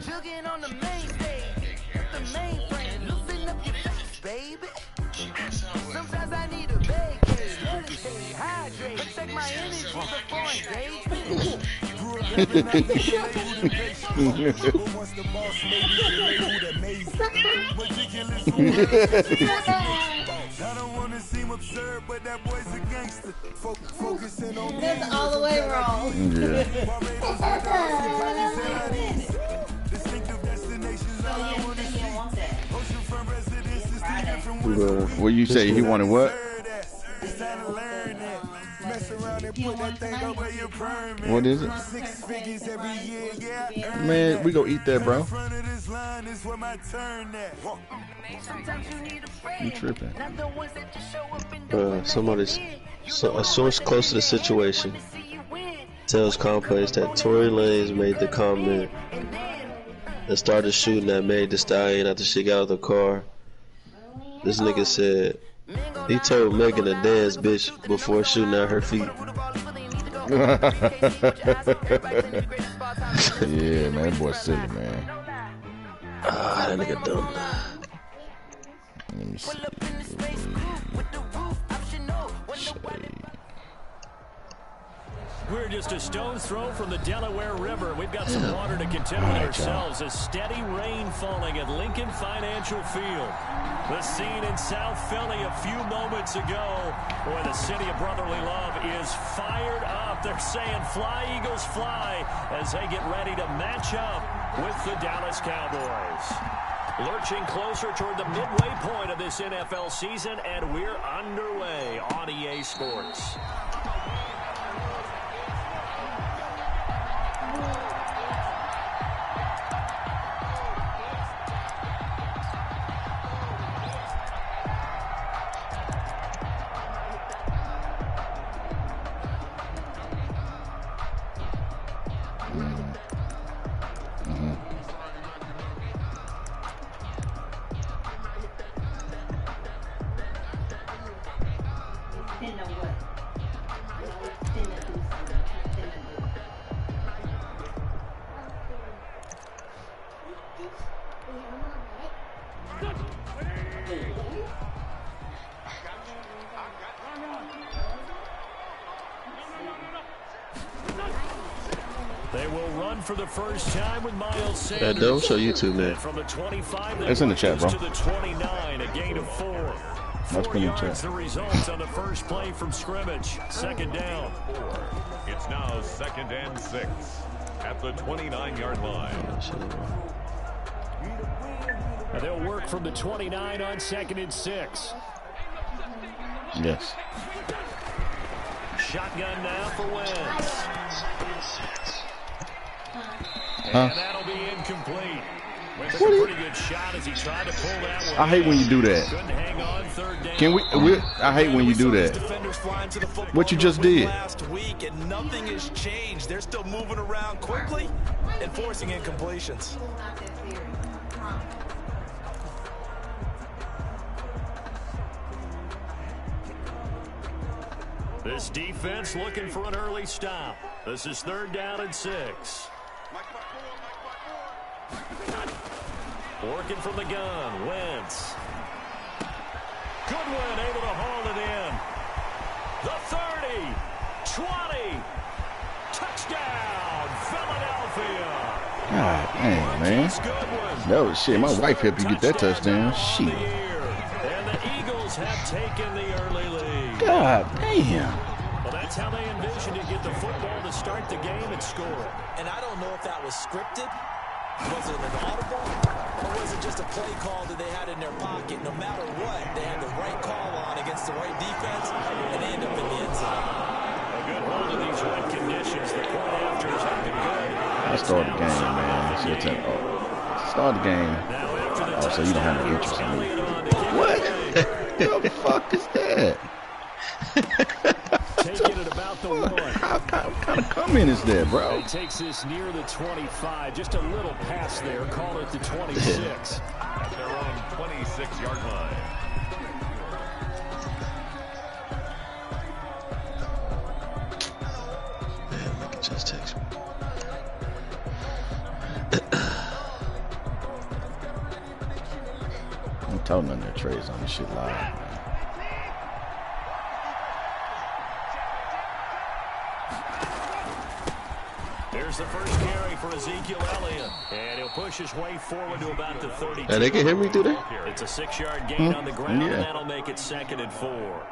Jugging on the main stage, the main frame, loosen up your face, baby. Sometimes I need a vacate, meditate, hydrate, check my energy before engagement. I don't want to seem absurd, but that boy's a gangster. Focusing on That's all the way wrong. distinctive destinations. All I want to see. Oceanfront residences, different What you say? He wanted what? It's time to learn that. Mess around and put that thing over your permit. What is it? 6 figures every year, yeah. Man, we go eat that, bro. In front of this line is where my turn at. You tripping? A source close to the situation tells Complex that Tory Lanez made the comment and started shooting at Meg Thee Stallion after she got out of the car. This nigga said he told Megan to dance, bitch, before shooting at her feet. Yeah, man, that boy's silly, man. Ah, that nigga dumb. Let me see. We're just a stone's throw from the Delaware River. We've got some water to contend with ourselves. A steady rain falling at Lincoln Financial Field. The scene in South Philly a few moments ago where the city of brotherly love is fired up. They're saying fly, Eagles, fly as they get ready to match up with the Dallas Cowboys. Lurching closer toward the midway point of this NFL season, and we're underway on EA Sports. They will run for the first time with Miles Sanders. Don't show YouTube, man. From the 25, it's in the chat, bro. To the 29, a gain of 4. That's 4 yards, the results on the first play from scrimmage. Second down. It's now 2nd and 6 at the 29-yard line. And they'll work from the 29 on 2nd and 6. Yes. Shotgun now for Wentz. Huh? And that'll be incomplete. Wentz a pretty good shot as he tried to pull that one. I hate when you do that. Couldn't hang on, third down. Can we I hate when you do that. What you just did. Last week and nothing has changed. They're still moving around quickly and forcing incompletions. This defense looking for an early stop. This is 3rd down and 6. Working from the gun, Wentz. Goodwin able to haul it in. The 30, 20, touchdown, Philadelphia. God damn, man. No shit. My wife helped you get that touchdown. Shit. And the Eagles have taken the early lead. God damn. Well, that's how they envisioned to get the football to start the game and score. And I don't know if that was scripted. Was it an audible? Or was it just a play call that they had in their pocket? No matter what, they had the right call on against the right defense, and they end up in the end zone. A good hold of these wet conditions. The point after has been good. I started the game, man. Start the game. Oh, so you don't have no interest in me. What? The fuck is that? Taking it about the 1. What kind of comment is that, bro? He takes this near the 25. Just a little pass there. Call it the 26. At their own 26-yard line. Man, look at just text me. told none of their trades on this shit live, man. Here's the first carry for Ezekiel Elliott, and he'll push his way forward to about the 32. And they can hear me, do they? It's a 6-yard gain on the ground, and that'll make it 2nd and 4.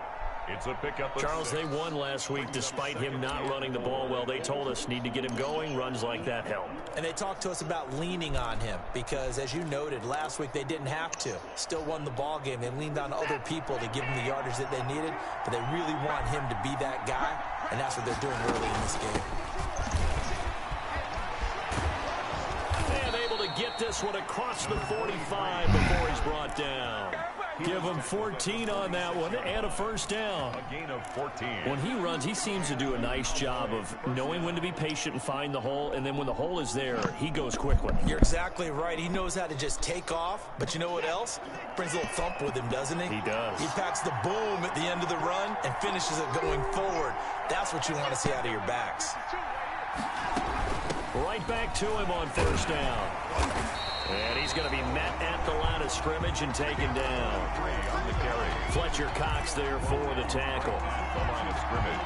It's a pickup. Charles, they won last week despite him not running the ball well. They told us need to get him going. Runs like that help. And they talked to us about leaning on him because, as you noted, last week they didn't have to. Still won the ball game. They leaned on other people to give him the yardage that they needed, but they really want him to be that guy, and that's what they're doing early in this game. And able to get this one across the 45 before he's brought down. Give him 14 on that one and a first down. A gain of 14. When he runs, he seems to do a nice job of knowing when to be patient and find the hole, and then when the hole is there, he goes quickly. You're exactly right. He knows how to just take off, but you know what else? Brings a little thump with him, doesn't he? He does. He packs the boom at the end of the run and finishes it going forward. That's what you want to see out of your backs. Right back to him on first down. And he's going to be met at the line of scrimmage and taken down. Fletcher Cox there for the tackle.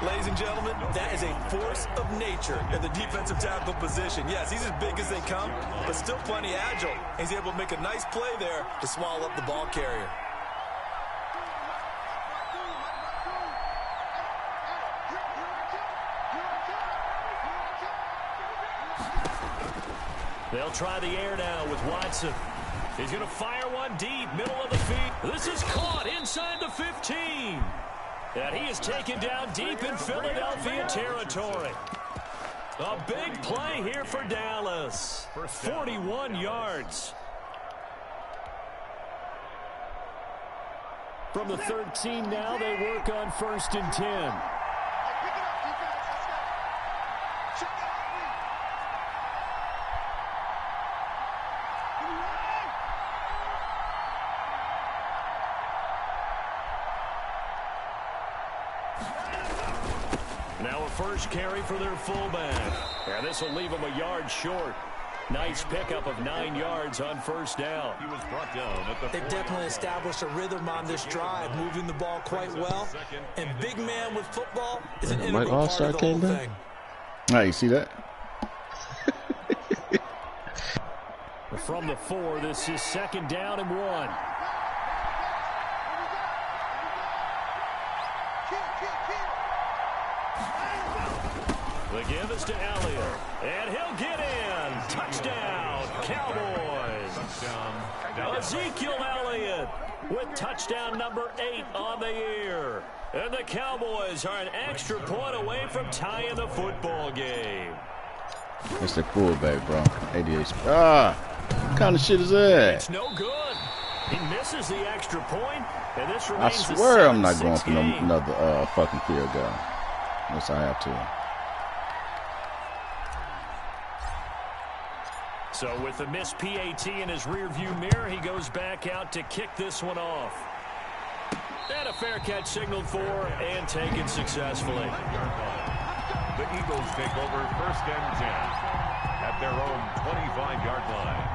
Ladies and gentlemen, that is a force of nature in the defensive tackle position. Yes, he's as big as they come, but still plenty agile. He's able to make a nice play there to swallow up the ball carrier. They'll try the air now with Watson. He's going to fire one deep, middle of the field. This is caught inside the 15. And he is taken down deep in Philadelphia territory. A big play here for Dallas. 41 yards. From the 13 now, they work on 1st and 10. Now a first carry for their fullback. And this will leave him a yard short. Nice pickup of 9 yards on first down. He was brought down at the They've definitely established a rhythm on this drive, moving the ball quite well. And big man with football is an integral part of the whole thing. Ah, you see that? From the 4, this is 2nd down and 1. The give is to Elliott, and he'll get in. Touchdown, Cowboys. Touchdown. Ezekiel Elliott with touchdown number 8 on the year. And the Cowboys are an extra point away from tying the football game. It's the fullback, bro. 88. Ah, what kind of shit is that? It's no good. He misses the extra point, and this I remains swear I'm not a going 7-6 for game. another fucking field goal. Unless I have to. So with the missed PAT in his rearview mirror, he goes back out to kick this one off. And a fair catch signaled for and taken successfully. The Eagles take over 1st and 10 at their own 25-yard line.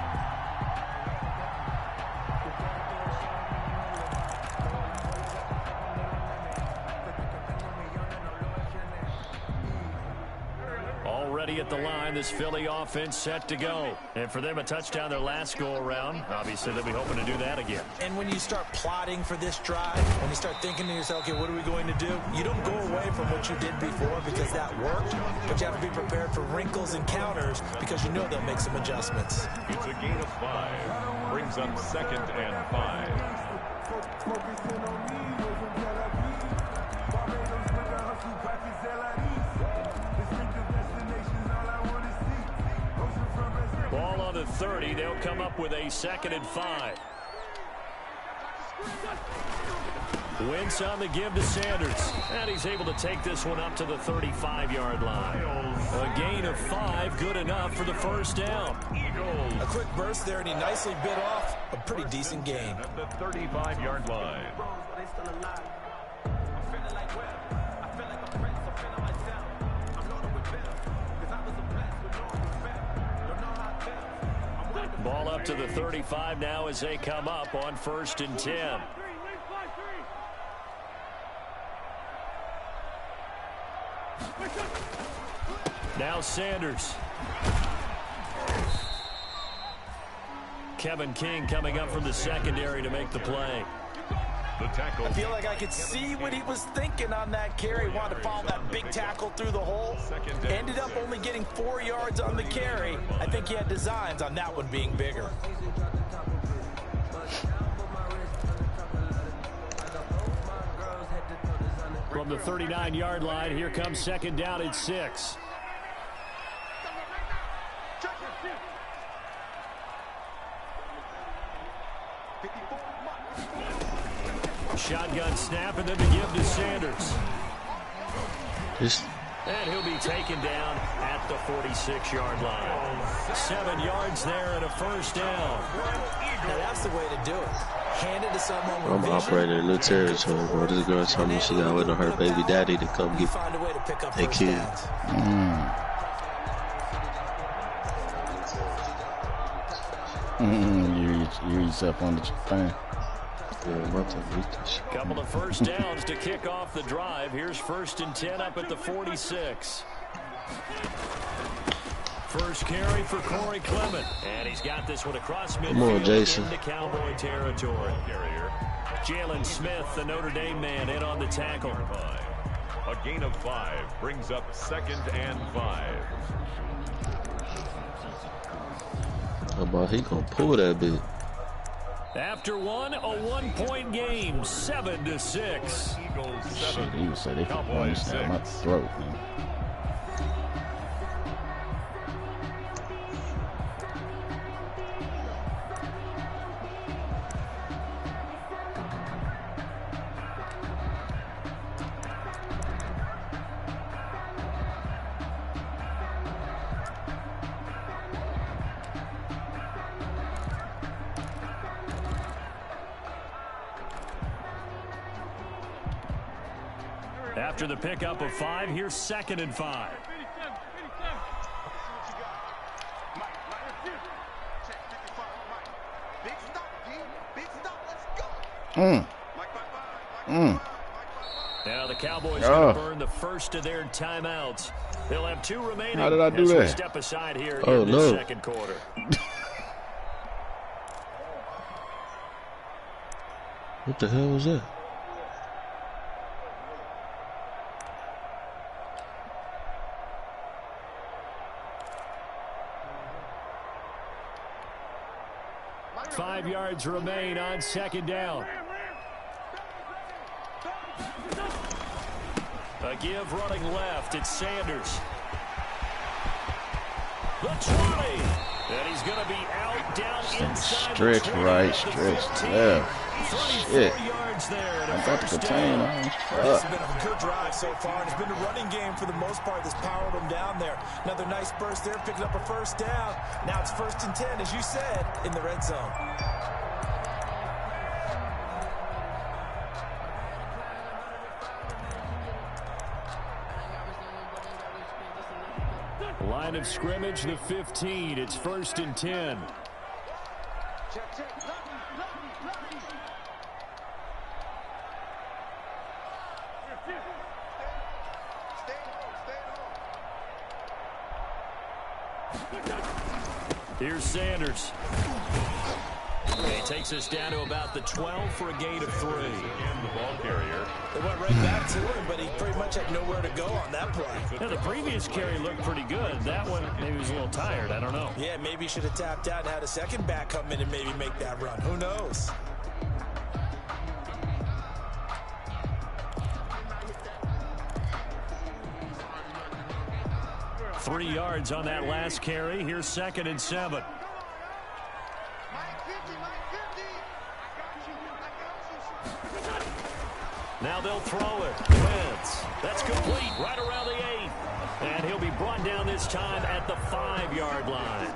Already at the line, this Philly offense set to go. And for them, a touchdown their last go-around. Obviously, they'll be hoping to do that again. And when you start plotting for this drive, when you start thinking to yourself, okay, what are we going to do? You don't go away from what you did before because that worked, but you have to be prepared for wrinkles and counters because you know they'll make some adjustments. It's a gain of 5. Brings up 2nd and 5. Ball on the 30. They'll come up with a 2nd and 5. Wentz on the give to Sanders. And he's able to take this one up to the 35-yard line. A gain of 5, good enough for the first down. A quick burst there, and he nicely bit off a pretty decent gain. At the 35-yard line. Ball up to the 35 now as they come up on 1st and 10. Now Sanders. Kevin King coming up from the secondary to make the play. The tackle. I feel like I could see what he was thinking on that carry. Wanted to follow that big tackle through the hole. Ended up only getting 4 yards on the carry. I think he had designs on that one being bigger. From the 39-yard line, here comes 2nd down and 6. Shotgun snap and then to give to Sanders. And he'll be taken down at the 46-yard line. 7 yards there and a 1st down. Now that's the way to do it. Hand it to someone with I'm vision. operating in new territory, bro. This girl told me she got waiting on her baby daddy to come get Find a way to pick up a first kid. downs. You yourself on the thing. Yeah, I'm about to beat this shit. Couple of 1st downs to kick off the drive. Here's 1st and 10 up at the 46. First carry for Corey Clement. And he's got this one across midfield. Come on, Jason. Into Cowboy territory. Jalen Smith, the Notre Dame man, in on the tackle. A gain of 5 brings up 2nd and 5. How about he gonna pull that bit? After one, a 1-point game, 7-6. Eagles Shit, 7. he was said they could Cowboys down my 6. throat, man. After the pickup of 5, here's 2nd and 5. Now the Cowboys going to burn the first of their timeouts. They'll have 2 remaining. How did I do as we that? step aside here Oh, in the no. 2nd quarter. What the hell was that? Five yards remain on 2nd down. A give running left. It's Sanders. The 20. And he's going to be out down inside. Stretch right, stretch left. Shit. 34 yards there. And a I got the first contain down. on. This has been a good drive so far, and it's been a running game for the most part that's powered them down there. Another nice burst there, picking up a 1st down. Now it's 1st and 10, as you said, in the red zone. Line of scrimmage, the 15. It's 1st and 10. Here's Sanders. And he takes us down to about the 12 for a gain of 3. And the ball carrier. They went right back to him, but he pretty much had nowhere to go on that play. Now, the previous carry looked pretty good. That one, maybe he was a little tired. I don't know. Yeah, maybe he should have tapped out and had a second back come in and maybe make that run. Who knows? Three yards on that last carry. Here's 2nd and 7. Now they'll throw it. Wentz. That's complete right around the 8. And he'll be brought down this time at the 5-yard line.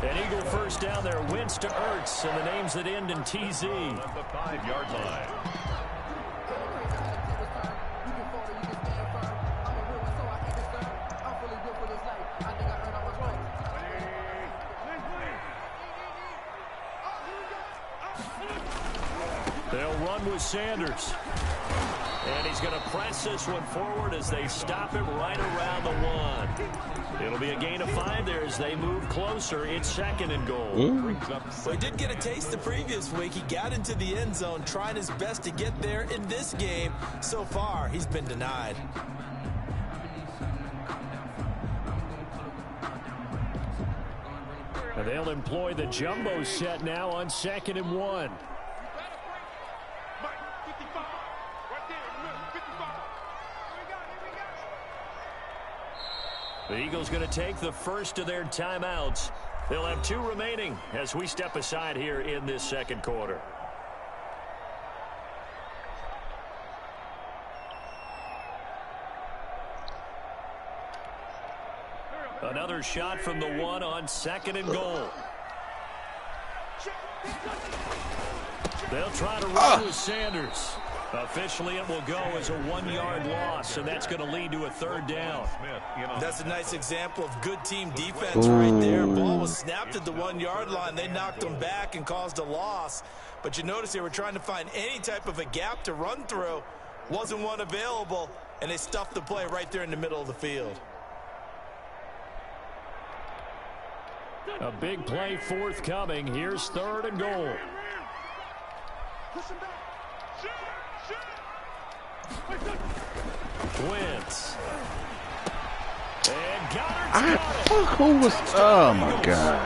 An Eagle first down there. Wentz to Ertz, and the names that end in TZ. At the 5-yard line. They'll run with Sanders. And he's going to press this one forward as they stop him right around the 1. It'll be a gain of 5 there as they move closer. It's 2nd and goal. Well, he did get a taste the previous week. He got into the end zone trying his best to get there in this game. So far, he's been denied. And they'll employ the jumbo set now on 2nd and 1. The Eagles going to take the first of their timeouts. They'll have 2 remaining as we step aside here in this 2nd quarter. Another shot from the 1 on 2nd and goal. They'll try to run with Sanders. Officially, it will go as a 1-yard loss, and that's going to lead to a 3rd down. That's a nice example of good team defense right there. Ball was snapped at the 1-yard line. They knocked them back and caused a loss. But you notice they were trying to find any type of a gap to run through. Wasn't one available, and they stuffed the play right there in the middle of the field. A big play forthcoming. Here's 3rd and goal. Wentz. And Goddard's Who was? Oh my God!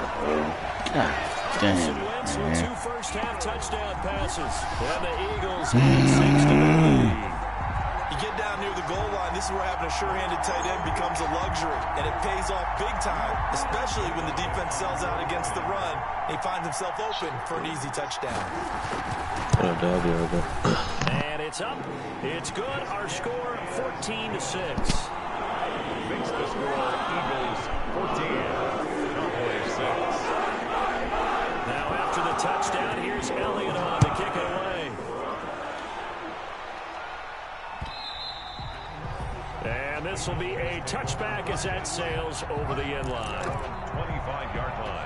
God damn. Wentz with 2 first-half touchdown passes, and the Eagles have 6 to lead. You get down near the goal line, this is where having a sure-handed tight end becomes a luxury, and it pays off big time, especially when the defense sells out against the run. He finds himself open for an easy touchdown. And it's up. It's good. Our score 14-6. Makes the score Eagles 14, Cowboys 6. Now after the touchdown, here's Elliott on to kick it away. And this will be a touchback as that sails over the end line. 25-yard line.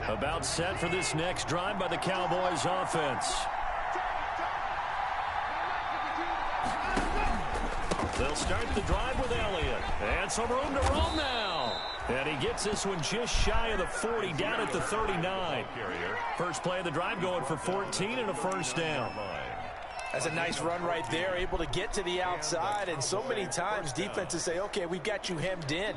About set for this next drive by the Cowboys offense. They'll start the drive with Elliott. And some room to roam now. And he gets this one just shy of the 40, down at the 39. First play of the drive going for 14 and a first down. That's a nice run right there, able to get to the outside. And so many times defenses say, okay, we've got you hemmed in.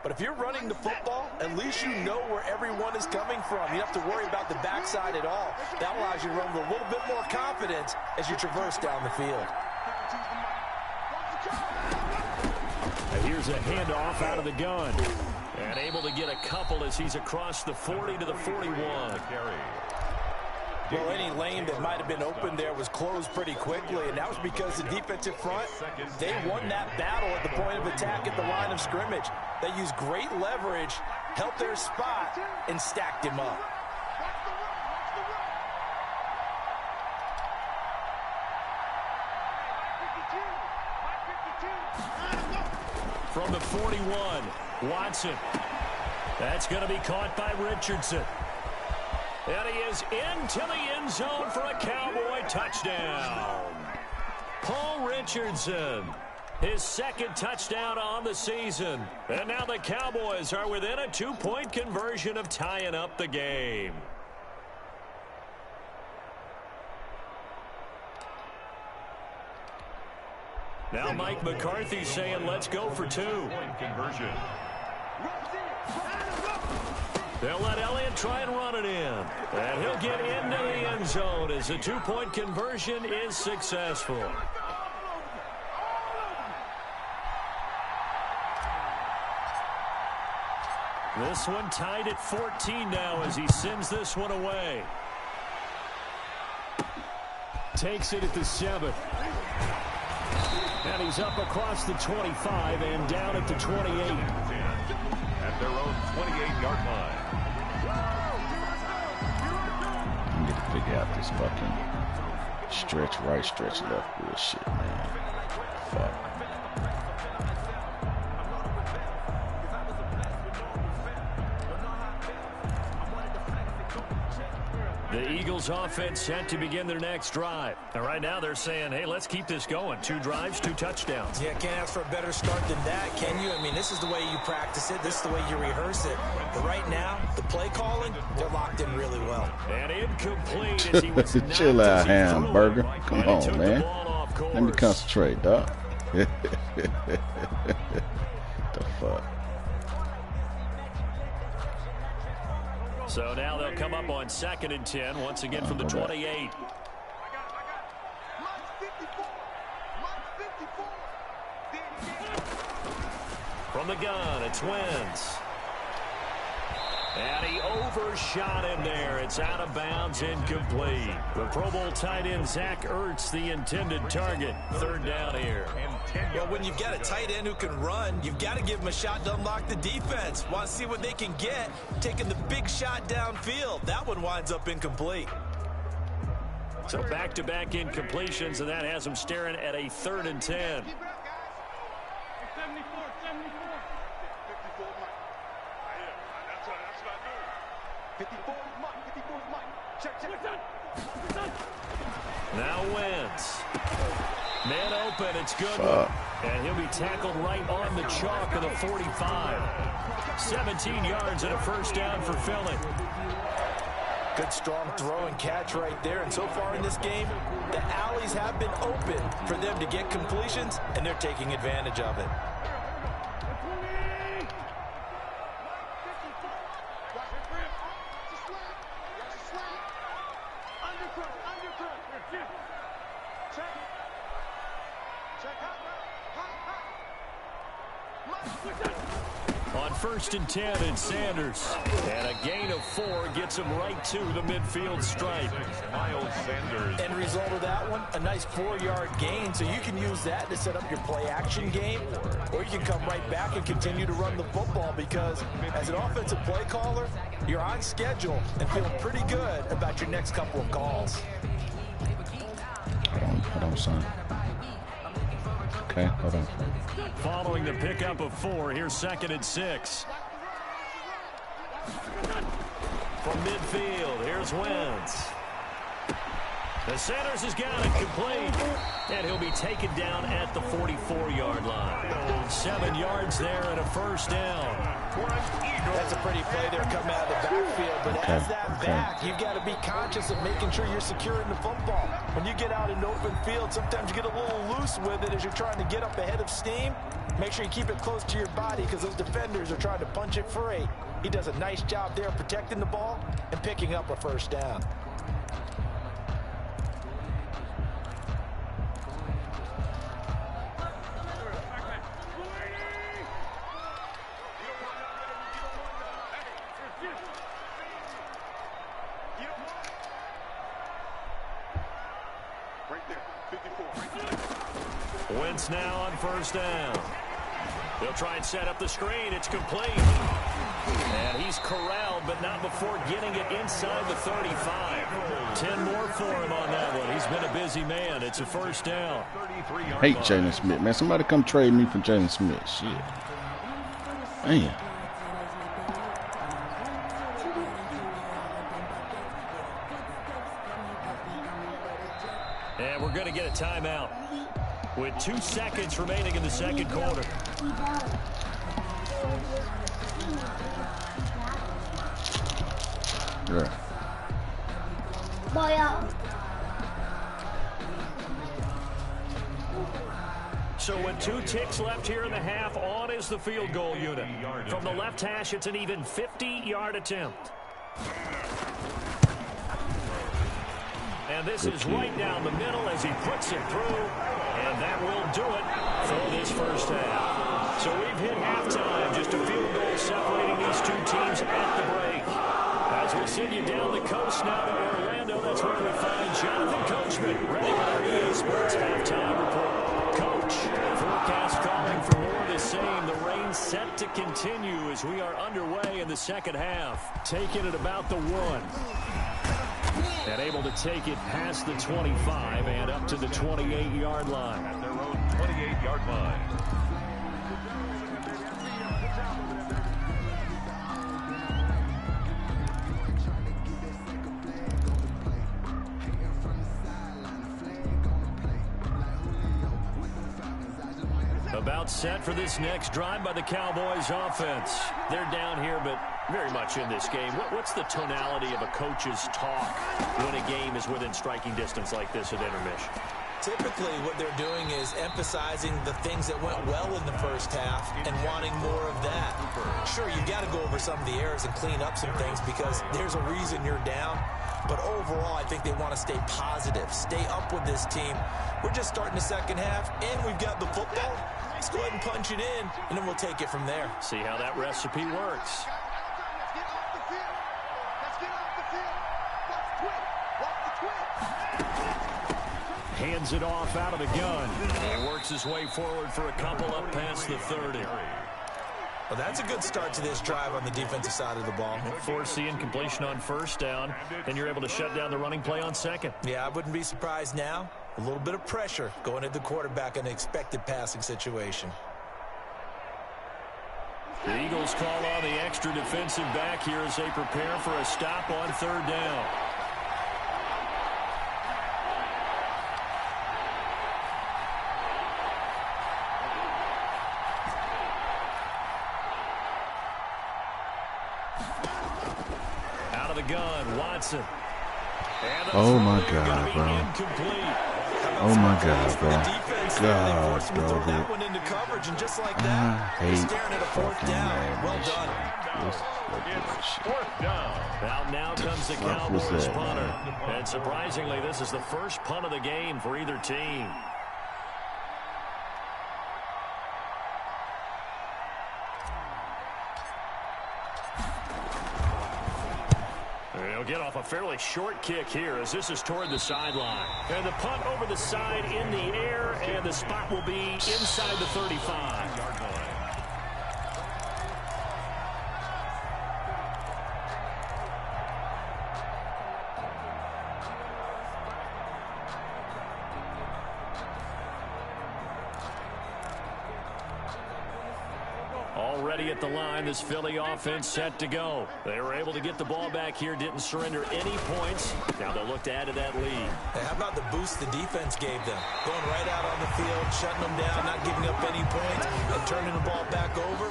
But if you're running the football, at least you know where everyone is coming from. You don't have to worry about the backside at all. That allows you to run with a little bit more confidence as you traverse down the field. And here's a handoff out of the gun. And able to get a couple as he's across the 40 to the 41. Well, any lane that might have been open there was closed pretty quickly, and that was because the defensive front, they won that battle at the point of attack at the line of scrimmage. They used great leverage, helped their spot, and stacked him up. From the 41, Watson. That's going to be caught by Richardson. And he is into the end zone for a Cowboy touchdown. Paul Richardson, his 2nd touchdown on the season. And now the Cowboys are within a 2-point conversion of tying up the game. Now Mike McCarthy saying, let's go for 2. Conversion. They'll let Elliott try and run it in. And he'll get into the end zone as the 2-point conversion is successful. This one tied at 14 now as he sends this one away. Takes it at the 7. And he's up across the 25 and down at the 28. At their own 28-yard line. You get to figure out this fucking stretch right, stretch left bullshit, man. fuck? The Eagles offense set to begin their next drive. And right now they're saying, hey, let's keep this going. 2 drives, 2 touchdowns. Yeah, can't ask for a better start than that, can you? I mean, this is the way you practice it. This is the way you rehearse it. But right now, the play calling, they're locked in really well. And incomplete as he was Chill out, hamburger. Come on, man. Let me concentrate, dog. The fuck? So now they'll come up on 2nd and 10, once again from the 28. From the gun, it's Wentz. And he overshot him there. It's out of bounds, incomplete. The Pro Bowl tight end Zach Ertz, the intended target. 3rd down here. Well, when you've got a tight end who can run, you've got to give him a shot to unlock the defense. Want to see what they can get, taking the big shot downfield. That one winds up incomplete. So back-to-back incompletions, and that has them staring at a 3rd and 10. Now Wentz. Man open, it's good. And he'll be tackled right on the chalk of the 45. 17 yards and a 1st down for Philly. Good strong throw and catch right there. And so far in this game, the alleys have been open for them to get completions, and they're taking advantage of it. On 1st and 10, it's Sanders. And a gain of 4 gets him right to the midfield stripe. Miles Sanders. End result of that one, a nice 4-yard gain. So you can use that to set up your play-action game, or you can come right back and continue to run the football, because as an offensive play caller, you're on schedule and feeling pretty good about your next couple of calls. Hold on, son. Okay, hold on. Following the pickup of 4, here's 2nd and 6. From midfield, here's Wentz. The Sanders has got it complete. And he'll be taken down at the 44-yard line. 7 yards there and a 1st down. That's a pretty play there coming out of the backfield. But as that back, you've got to be conscious of making sure you're securing the football. When you get out in open field, sometimes you get a little loose with it as you're trying to get up ahead of steam. Make sure you keep it close to your body, because those defenders are trying to punch it free. He does a nice job there protecting the ball and picking up a 1st down. Wentz now on 1st down. They'll try and set up the screen. It's complete. And he's corralled, but not before getting it inside the 35. 10 more for him on that one. He's been a busy man. It's a 1st down. Hate Jalen Smith, man. Somebody come trade me for Jalen Smith. Shit. Man. And we're going to get a timeout with 2 seconds remaining in the 2nd quarter. Yeah. So with 2 ticks left here in the half, on is the field goal unit. From the left hash, it's an even 50-yard attempt. And this is right down the middle as he puts it through. And that will do it for this 1st half. So we've hit halftime, just a field goal separating these 2 teams at the break. As we send you down the coast now to Orlando, that's where we find Jonathan Coachman, ready with our EA Sports halftime report. Coach, forecast calling for more of the same. The rain set to continue as we are underway in the 2nd half. Taking it about the 1. And able to take it past the 25 and up to the 28-yard line. At their own 28-yard line. About set for this next drive by the Cowboys offense. They're down here, but very much in this game. What's the tonality of a coach's talk when a game is within striking distance like this at intermission? Typically, what they're doing is emphasizing the things that went well in the first half and wanting more of that. Sure, you got to go over some of the errors and clean up some things because there's a reason you're down. But overall, I think they want to stay positive, stay up with this team. We're just starting the second half, and we've got the football. Let's go ahead and punch it in, and then we'll take it from there. See how that recipe works. Hands it off out of the gun. And works his way forward for a couple up past the 30. Well, that's a good start to this drive on the defensive side of the ball. Foreseeing completion on first down, and you're able to shut down the running play on second. Yeah, I wouldn't be surprised now. A little bit of pressure going at the quarterback in an expected passing situation. The Eagles call on the extra defensive back here as they prepare for a stop on third down. Out of the gun, Watson. Oh my God, bro. Oh my God, bro. God, bro. That one into coverage, and just like I that, hate staring at a fourth down. Well done. Fourth down. Now comes the Cowboys punter. And surprisingly, this is the first punt of the game for either team. They'll get off a fairly short kick here as this is toward the sideline. And the punt over the side in the air, and the spot will be inside the 35-yard line. Already at the line, this Philly offense set to go. They were able to get the ball back here, didn't surrender any points. Now they'll look to add to that lead. Hey, how about the boost the defense gave them? Going right out on the field, shutting them down, not giving up any points, and turning the ball back over.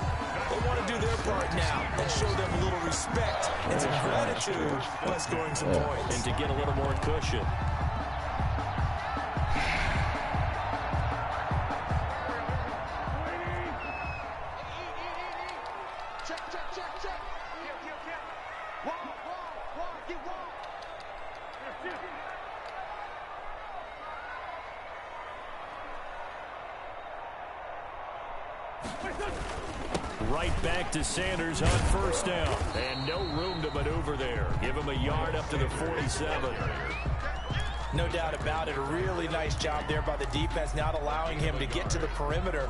They want to do their part now and show them a little respect and some gratitude by scoring some points. And to get a little more cushion. Right back to Sanders on first down. And no room to maneuver there. Give him a yard up to the 47. No doubt about it. A really nice job there by the defense, not allowing him to get to the perimeter.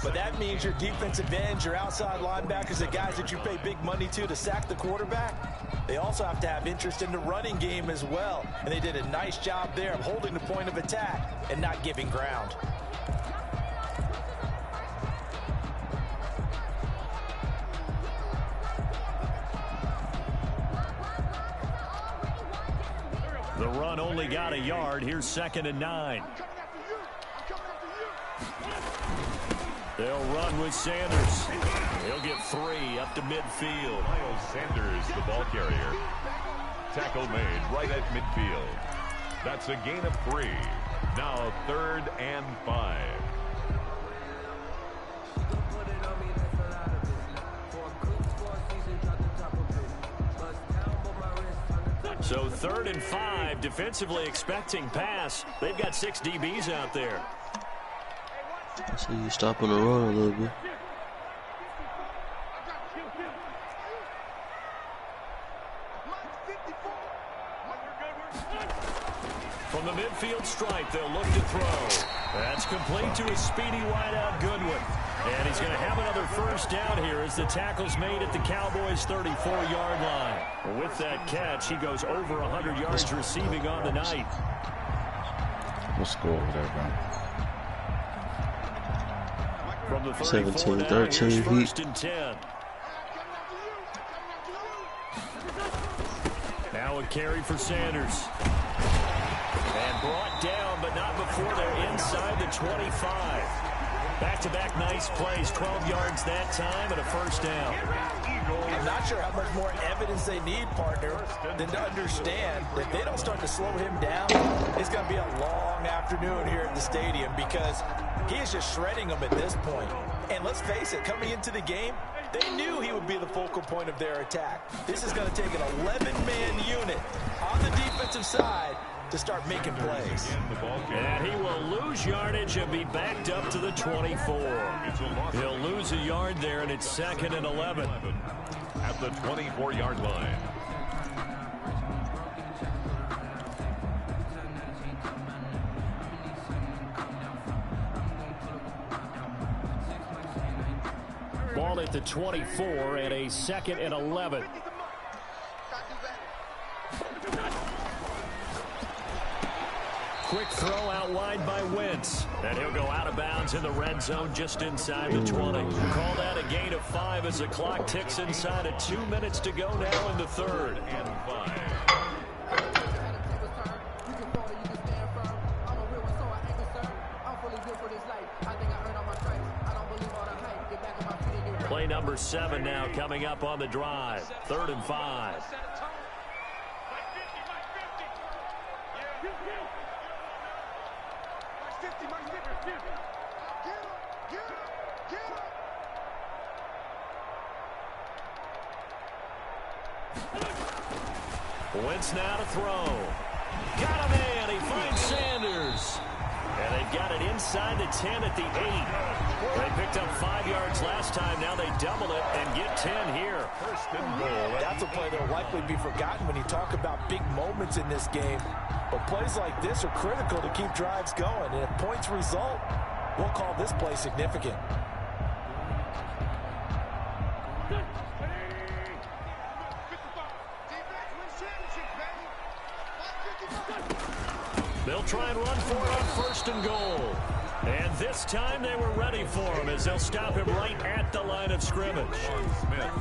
But that means your defensive ends, your outside linebackers, the guys that you pay big money to sack the quarterback, they also have to have interest in the running game as well. And they did a nice job there of holding the point of attack and not giving ground. The run only got a yard. Here's 2nd and 9. They'll run with Sanders. He'll get 3 up to midfield. Miles Sanders, the ball carrier. Tackle made right at midfield. That's a gain of 3. Now 3rd and 5. So 3rd and 5, defensively expecting pass. They've got 6 DBs out there. So you stopping the run a little bit. From the midfield stripe, they'll look to throw. That's complete to a speedy wideout Goodwin. And he's going to have another first down here as the tackle's made at the Cowboys' 34-yard line. With that catch, he goes over 100 yards receiving on the night. We'll score over there, bro. From the 34 now, 17-13 here's first and 10. Now a carry for Sanders. And brought down, but not before they're inside the 25. Back-to-back nice plays, 12 yards that time and a first down. I'm not sure how much more evidence they need, partner, than to understand that if they don't start to slow him down, it's going to be a long afternoon here at the stadium because he is just shredding them at this point. And let's face it, coming into the game, they knew he would be the focal point of their attack. This is going to take an 11-man unit on the defensive side to start making plays. And he will lose yardage and be backed up to the 24. He'll lose a yard there, and it's 2nd and 11. At the 24-yard line. Ball at the 24 and a 2nd and 11. Quick throw out wide by Wentz. And he'll go out of bounds in the red zone just inside the 20. Call that a gain of 5 as the clock ticks inside of 2 minutes to go now in the 3rd and 5. Play number 7 now coming up on the drive. 3rd and 5. Wentz now to throw. Got him in. He finds Sanders. And they've got it inside the 10 at the 8. They picked up 5 yards last time. Now they double it and get 10 here. First and goal. That's a play that will likely be forgotten when you talk about big moments in this game. But plays like this are critical to keep drives going. And if points result, we'll call this play significant. They'll try and run for it on 1st and goal. And this time they were ready for him as they'll stop him right at the line of scrimmage.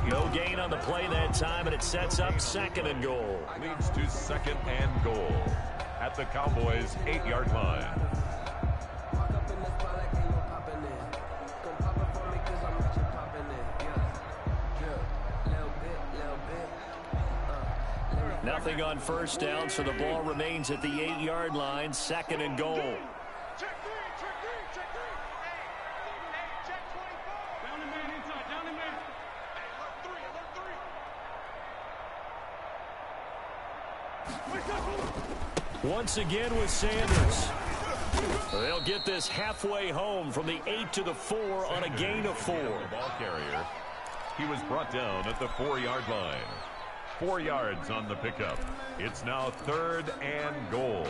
No gain on the play that time, and it sets up 2nd and goal. Leads to 2nd and goal at the Cowboys' 8-yard line. Nothing on 1st down, so the ball remains at the 8-yard line, 2nd and goal. Once again with Sanders. They'll get this halfway home from the 8 to the 4 on a gain of 4. Ball carrier. He was brought down at the 4-yard line. 4 yards on the pickup. It's now 3rd and goal.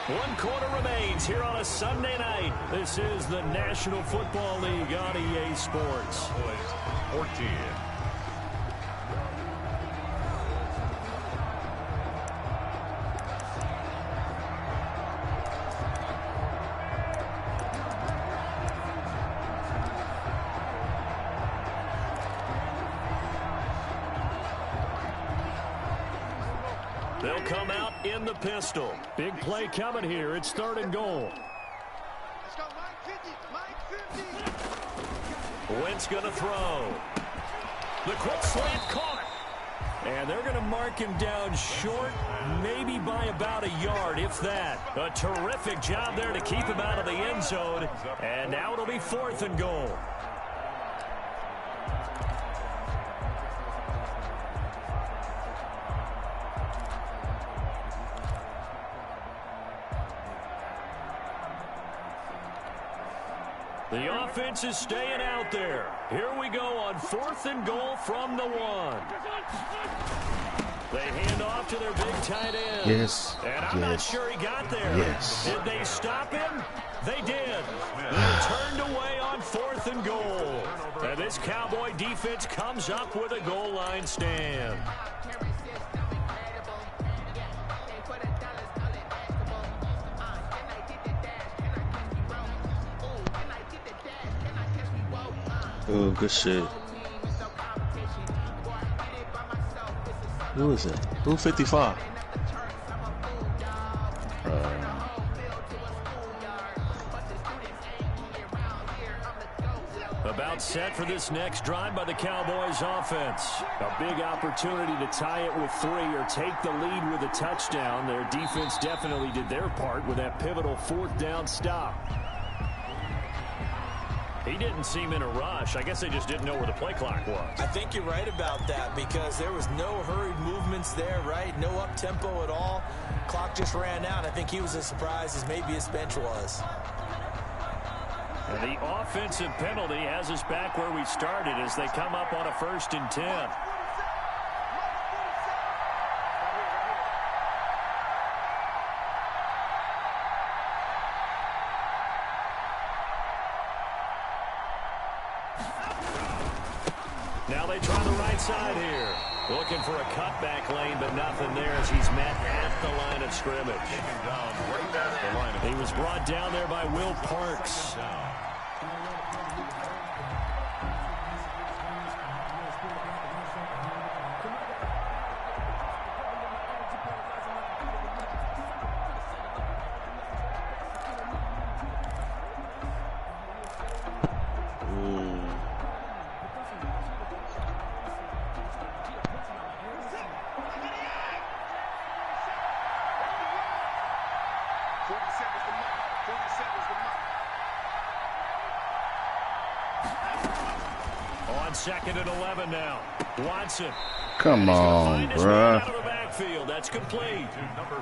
One quarter remains here on a Sunday night. This is the National Football League on EA Sports. 14. They'll come out in the pistol. Big play coming here. It's 3rd and goal. Wentz going to throw. The quick slant caught. And they're going to mark him down short, maybe by about a yard, if that. A terrific job there to keep him out of the end zone. And now it'll be 4th and goal. The offense is staying out there. Here we go on 4th and goal from the 1. They hand off to their big tight end. Yes. And I'm not sure he got there. Yes. Did they stop him? They did. They're turned away on 4th and goal. And this Cowboy defense comes up with a goal line stand. Oh, good shit. Who is it? Who 55? About set for this next drive by the Cowboys offense. A big opportunity to tie it with 3 or take the lead with a touchdown. Their defense definitely did their part with that pivotal 4th down stop. He didn't seem in a rush. I guess they just didn't know where the play clock was. I think you're right about that because there was no hurried movements there, right? No up-tempo at all. Clock just ran out. I think he was as surprised as maybe his bench was. And the offensive penalty has us back where we started as they come up on a 1st and 10. Now they try the right side here. Looking for a cutback lane, but nothing there as he's met at the line of scrimmage. He was brought down there by Will Parks. On 2nd and 11 now. Watson. Come on, bruh. Out of the backfield. That's complete.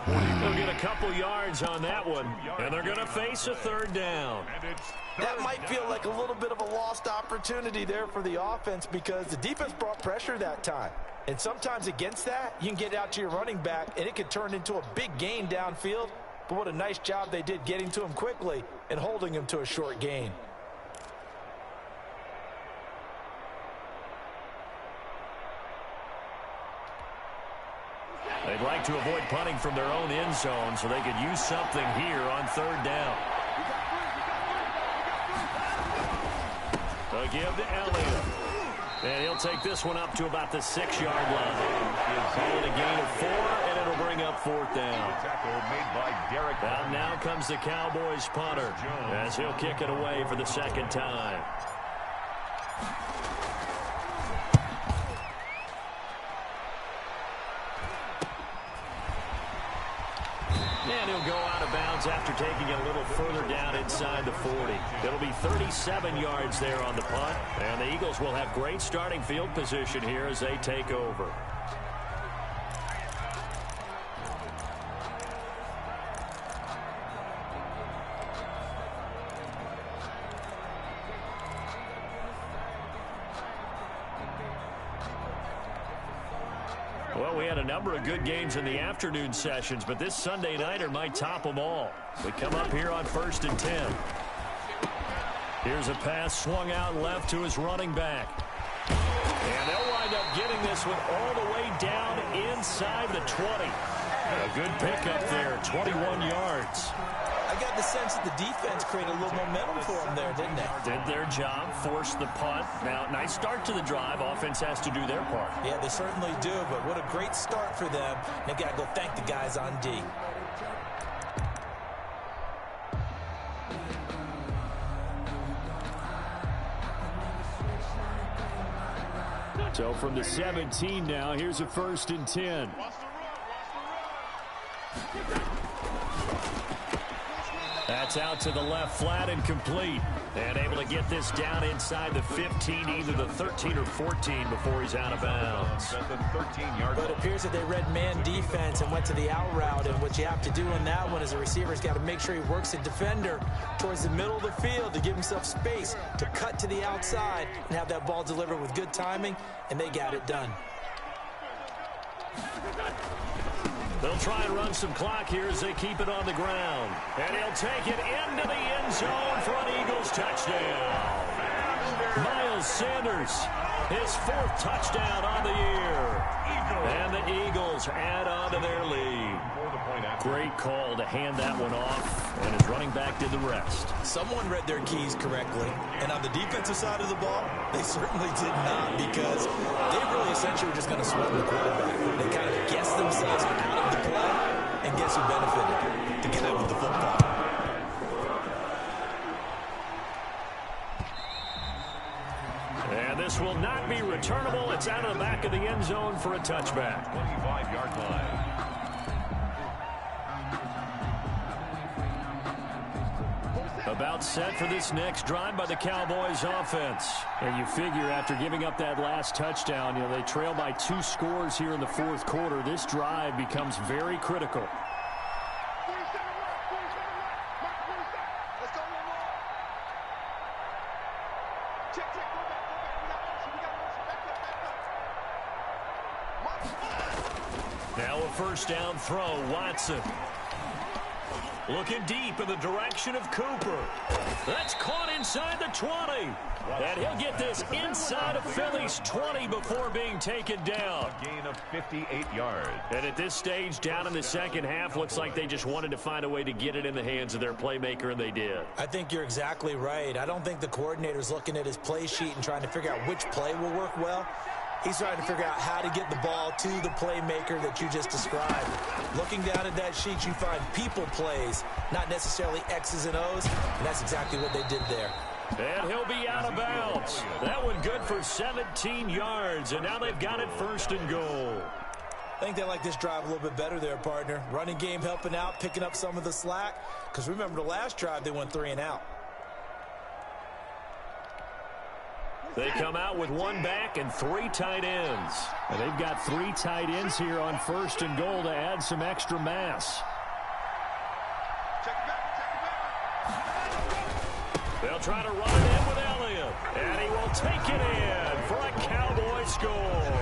They'll get a couple yards on that one, and they're going to face a 3rd down. That might feel like a little bit of a lost opportunity there for the offense because the defense brought pressure that time. And sometimes against that, you can get out to your running back, and it could turn into a big gain downfield. But what a nice job they did getting to him quickly and holding him to a short gain. They'd like to avoid punting from their own end zone so they could use something here on 3rd down. They'll give to Elliott. And he'll take this one up to about the 6-yard line. He'll call it a gain of 4, and it'll bring up 4th down. Now comes the Cowboys punter as he'll kick it away for the 2nd time. And he'll go out of bounds after taking it a little further down inside the 40. It'll be 37 yards there on the punt. And the Eagles will have great starting field position here as they take over. Well, we had a number of good games in the afternoon sessions, but this Sunday nighter might top them all. We come up here on 1st and 10. Here's a pass swung out left to his running back. And they'll wind up getting this one all the way down inside the 20. A good pickup there, 21 yards. I got the sense that the defense created a little momentum for them there, didn't they? Did their job, forced the punt. Now, nice start to the drive. Offense has to do their part. Yeah, they certainly do, but what a great start for them. They got to go thank the guys on D. So from the 17 now, here's a 1st and 10. That's out to the left flat and complete. And able to get this down inside the 15, either the 13 or 14 before he's out of bounds. But it appears that they read man defense and went to the out route. And what you have to do in that one is a receiver's got to make sure he works a defender towards the middle of the field to give himself space to cut to the outside and have that ball delivered with good timing, and they got it done. They'll try and run some clock here as they keep it on the ground. And he'll take it into the end zone for an Eagles touchdown. Miles Sanders His 4th touchdown on the year. And the Eagles add on to their lead. Great call to hand that one off, and his running back did the rest. Someone read their keys correctly, and on the defensive side of the ball, they certainly did not, because they really essentially were just going to sweat the quarterback. They kind of guessed themselves out of the play, and guess who benefited? The guy with the football. And this will not be returnable. It's out of the back of the end zone for a touchback. 25-yard line. About set for this next drive by the Cowboys offense. And you figure after giving up that last touchdown, they trail by 2 scores here in the 4th quarter. This drive becomes very critical. Now a first down throw, Watson. Looking deep in the direction of Cooper. That's caught inside the 20. And he'll get this inside of Philly's 20 before being taken down. A gain of 58 yards. And at this stage, down in the second half, looks like they just wanted to find a way to get it in the hands of their playmaker, and they did. I think you're exactly right. I don't think the coordinator's looking at his play sheet and trying to figure out which play will work well. He's trying to figure out how to get the ball to the playmaker that you just described. Looking down at that sheet, you find people plays, not necessarily X's and O's, and that's exactly what they did there. And he'll be out of bounds. That one good for 17 yards, and now they've got it 1st and goal. I think they like this drive a little bit better there, partner. Running game helping out, picking up some of the slack, because remember the last drive they went 3 and out. They come out with 1 back and 3 tight ends. And they've got 3 tight ends here on 1st and goal to add some extra mass. They'll try to run it in with Elliott. And he will take it in for a Cowboy score.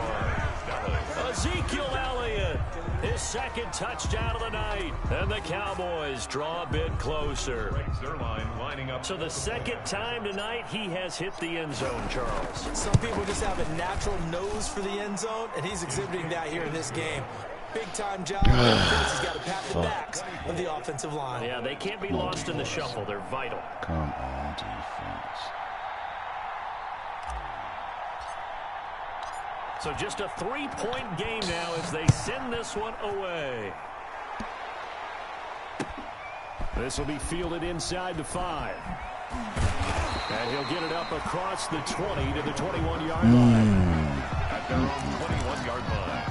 Ezekiel Elliott, his 2nd touchdown of the night. And the Cowboys draw a bit closer. So the 2nd time tonight he has hit the end zone, Charles. Some people just have a natural nose for the end zone, and he's exhibiting that here in this game. Big-time job. He's got to pat the backs of the offensive line. Yeah, they can't be lost in the shuffle. They're vital. Come on, defense. So just a 3-point game now as they send this one away. This will be fielded inside the 5. And he'll get it up across the 20 to the 21-yard line. At their own 21-yard line.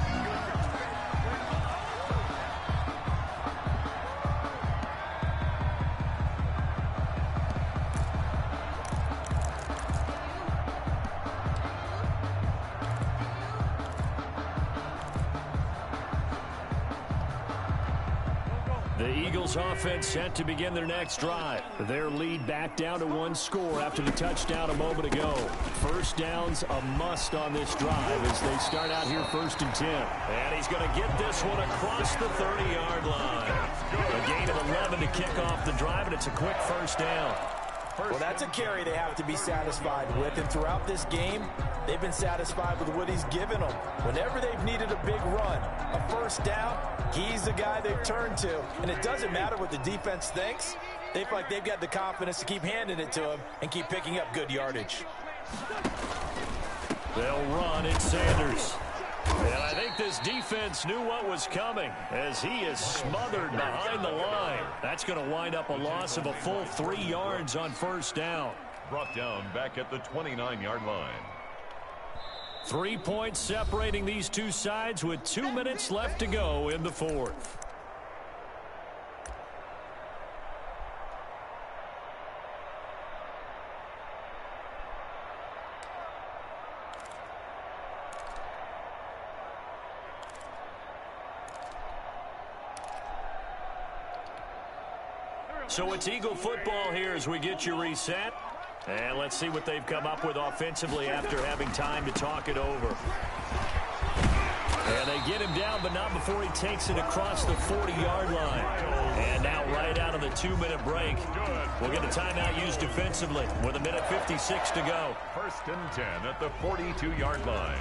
The Eagles offense set to begin their next drive. Their lead back down to 1 score after the touchdown a moment ago. First down's a must on this drive as they start out here 1st and 10. And he's going to get this one across the 30-yard line. A gain of 11 to kick off the drive, and it's a quick first down. Well, that's a carry they have to be satisfied with, and throughout this game, they've been satisfied with what he's given them. Whenever they've needed a big run, a first down, he's the guy they've turned to. And it doesn't matter what the defense thinks. They feel like they've got the confidence to keep handing it to him and keep picking up good yardage. They'll run it, Sanders. And I think this defense knew what was coming as he is smothered behind the line. That's going to wind up a loss of a full 3 yards on first down. Brought down back at the 29-yard line. 3 points separating these two sides with 2 minutes left to go in the 4th. So it's Eagle football here as we get you reset. And let's see what they've come up with offensively after having time to talk it over. And they get him down, but not before he takes it across the 40-yard line. And now right out of the 2-minute break, we'll get a timeout used defensively with 1:56 to go. 1st and 10 at the 42-yard line.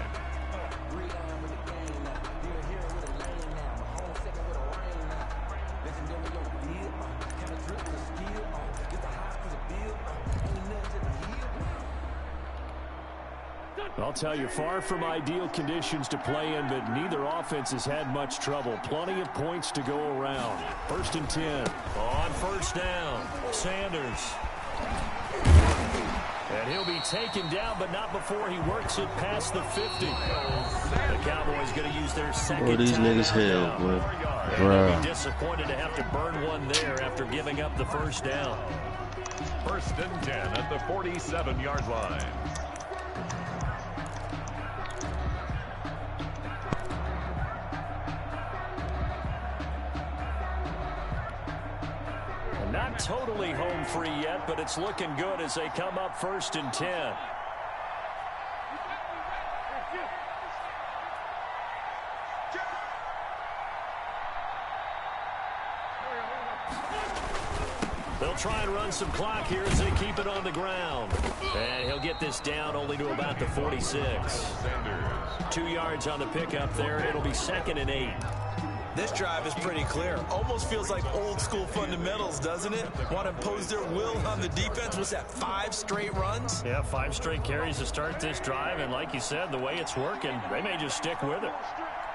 I'll tell you, far from ideal conditions to play in, but neither offense has had much trouble. Plenty of points to go around. 1st and 10. On 1st down, Sanders. And he'll be taken down, but not before he works it past the 50. The Cowboys going to use their second Boy, these timeout niggas hell, now. boy. And they'll be disappointed to have to burn one there after giving up the 1st down. 1st and 10 at the 47-yard line. Not totally home free yet, but it's looking good as they come up 1st and 10. They'll try and run some clock here as they keep it on the ground. And he'll get this down only to about the 46. 2 yards on the pickup there. It'll be 2nd and 8. This drive is pretty clear. Almost feels like old school fundamentals, doesn't it? Want to impose their will on the defense. Was that 5 straight runs? Yeah, 5 straight carries to start this drive. And like you said, the way it's working, they may just stick with it.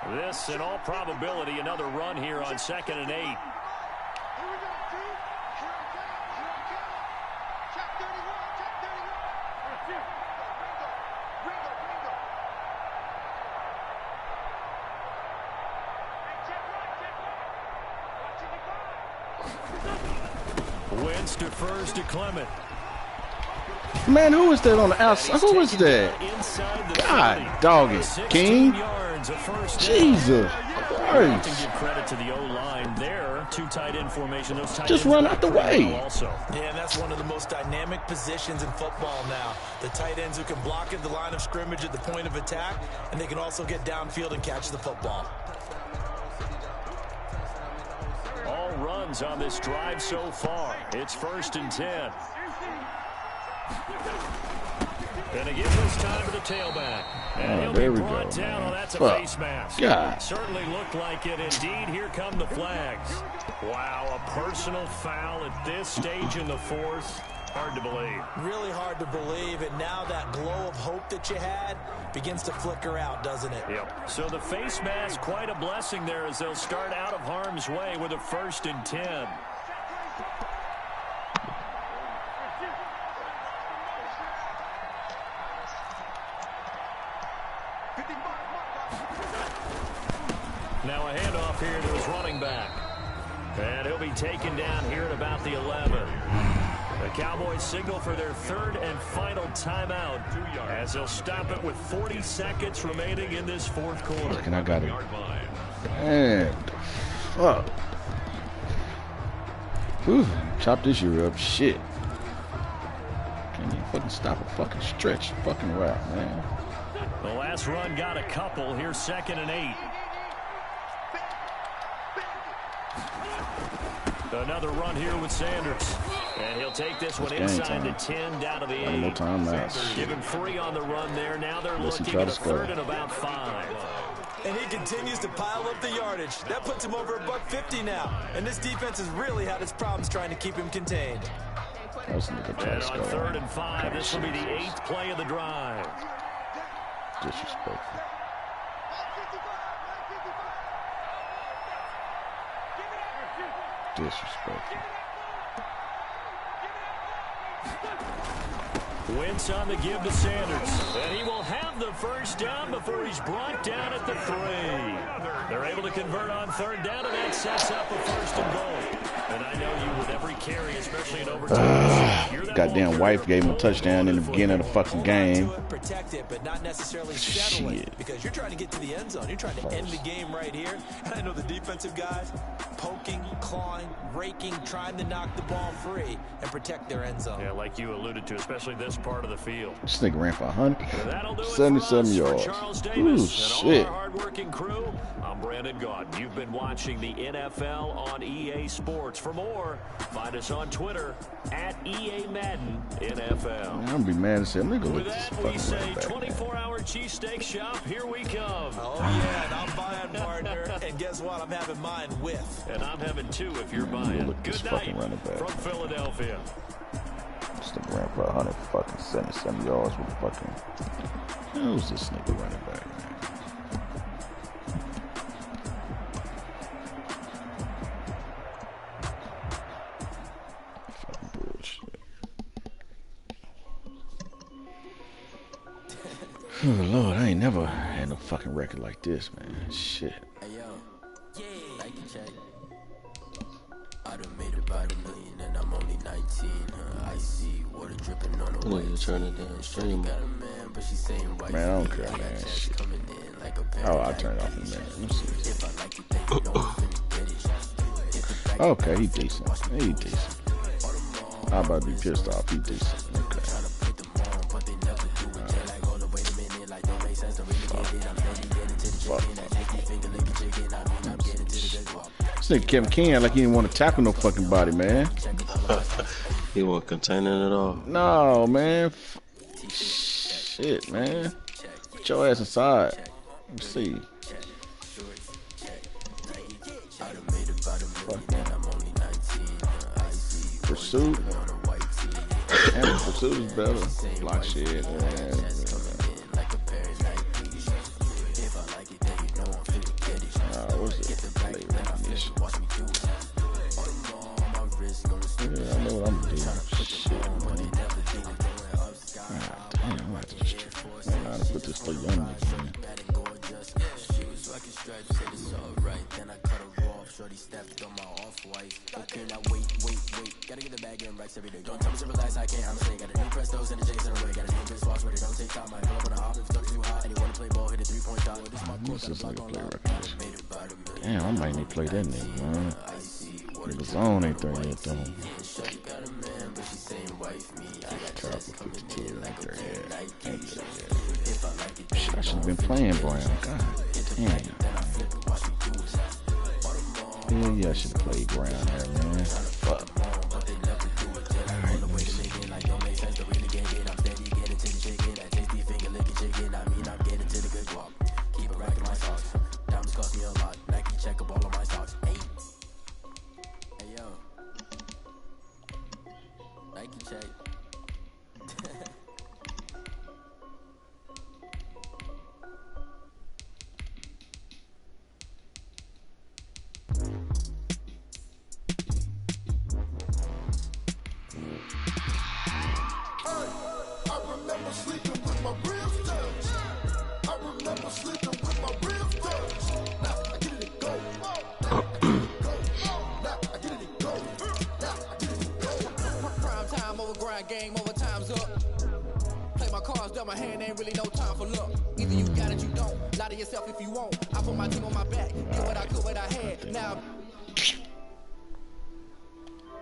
This, in all probability, another run here on 2nd and 8. Wentz defers to Clement. Man, who is that on the outside? Who is that? God, dog it, King. Jesus Christ. Give credit to the O-line there. 2 tight end formation. Those tight Just ends run out the way. Also. Yeah, and that's one of the most dynamic positions in football now. The tight ends who can block at the line of scrimmage at the point of attack, and they can also get downfield and catch the football. All runs on this drive so far. It's 1st and 10. And again this time to the tailback. And he'll there be we brought go, down. man. Oh, that's a Fuck. face mask. God. Certainly looked like it. Indeed, here come the flags. Wow, a personal foul at this stage in the 4th. Hard to believe. Really hard to believe, and now that glow of hope that you had begins to flicker out, doesn't it? Yep. So the face mask, quite a blessing there as they'll start out of harm's way with a 1st and 10. Now a handoff here to his running back. And he'll be taken down here at about the 11. The Cowboys signal for their 3rd and final timeout as they'll stop it with 40 seconds remaining in this 4th quarter. And I got it. Man, fuck. Whew, chop this year up. Shit. Can't even fucking stop a fucking stretch fucking route, man. The last run got a couple. Here's 2nd and 8. Another run here with Sanders. And he'll take this one inside the 10 down to the 8. No time now. Give him 3 on the run there. Now they're looking try at to a score. 3rd and about 5. And he continues to pile up the yardage. That puts him over $150 now. And this defense has really had its problems trying to keep him contained. That was a nigga try And to on score. 3rd and 5, this will be the 8th play of the drive. Disrespectful. Disrespectful. Wentz on the give to Sanders. And he will have the 1st down before he's brought down at the 3. They're able to convert on 3rd down, and that sets up a 1st and goal. And I know you with every carry, especially in overtime. Goddamn wife gave him a touchdown in the beginning of the fucking game. Protect it, but not necessarily settle it, because you're trying to get to the end zone. You're trying to end the game right here. And I know the defensive guys poking, clawing, raking, trying to knock the ball free and protect their end zone. Yeah, Yeah, like you alluded to, especially this part of the field. This nigga ran for 177 yards. Ooh, shit. Our hard-working crew, I'm Brandon Gaudin. You've been watching the NFL on EA Sports. For more, find us on Twitter at EA Madden NFL. Man, I'm gonna be mad as hell. I'm gonna go With look at that, this we say fucking running back. 24-hour cheesesteak shop. Here we come. Oh, yeah, and I'm buying, partner. And guess what? I'm having mine with. And I'm having two if you're buying. Look at this Good fucking night running back. from Philadelphia. This nigga ran for 177 yards with fucking. Who's this nigga running back, man? Fucking bullshit. Oh Lord, I ain't never had no fucking record like this, man. Shit. Hey yo, like a check. I done made about $1 million and I'm only 19. I see water dripping on the way. Turn it down. Stream. Got a man, but she's saying white. Man, I don't care, man. Shit. Coming in like a Oh, I turned it off in a minute. Let me see. If I like it, then you know I'm finna get it. Okay, he decent. He decent. I'm about to be pissed off. He decent. Okay. This nigga Kevin King like he didn't want to tackle no fucking body, man. He wasn't containing it at all. No, man. Shit, man. Get your ass aside. Let me see. Pursuit. And Pursuit is better. Block shit, man. What's it? Play recognition. Yeah, I know what I'm doing. Shit, man. God damn, I'm gonna have to just man, I gotta put this for young niggas, man. Gotta get the bag and racks every day. Don't tell me to relax, I can't. I'm saying, got a new Prestos and the J's in the way. Got a new bitch watch, but it don't take time. I pull up on the hop, if it's too hot. And you wanna play ball, hit a 3-point shot. This my court, got a block on lock. Damn, I might need to play that nigga, man. Nigga zone ain't there yet, though. Top of 52 right there, yeah. Shit, I should have been playing Brown. God damn. Yeah, I should have played Brown there, man. Fuck. Alright, let me see. Game over, time's up. Play my cards, dealt my hand, ain't really no time for luck. Either you got it, you don't. Lie to yourself if you want. I put my team on my back. Did what I could, what I had. Now